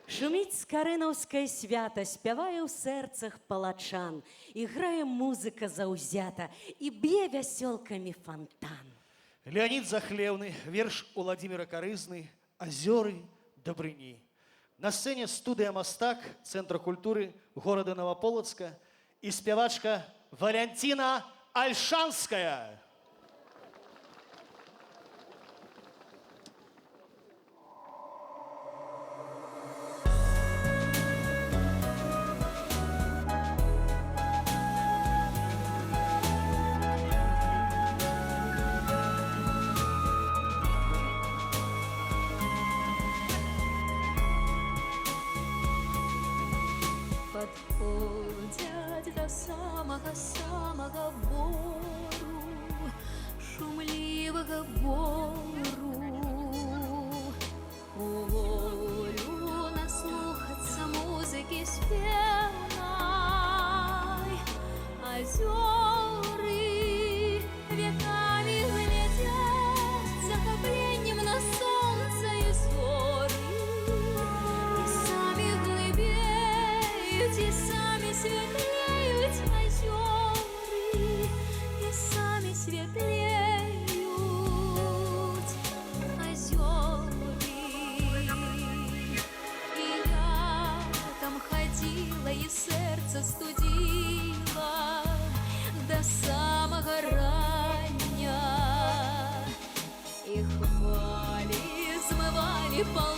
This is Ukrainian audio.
Шуміць скаринаўскае свята, спявае ў сэрцах палачан, і грае музыка заўзята, і б'е вясёлкамі фонтан. Леонид Захлевный, верш Уладзіміра Карызны, «Азёры дабрыні». На сцэне студыя «Мастак» Цэнтра культуры горада Новополоцка і спявачка Валянціна Альшанская. Подходят до самого бору, шумливого бору. Уволю наслухаться музыки спевной. Озеры веками глядят захоплением на солнце и зоры, и сами глыбеют, и сами светлеют озеры, и сами светлеют озеры. И я там ходила, и сердце студила до самого рання, и хвали смывали пол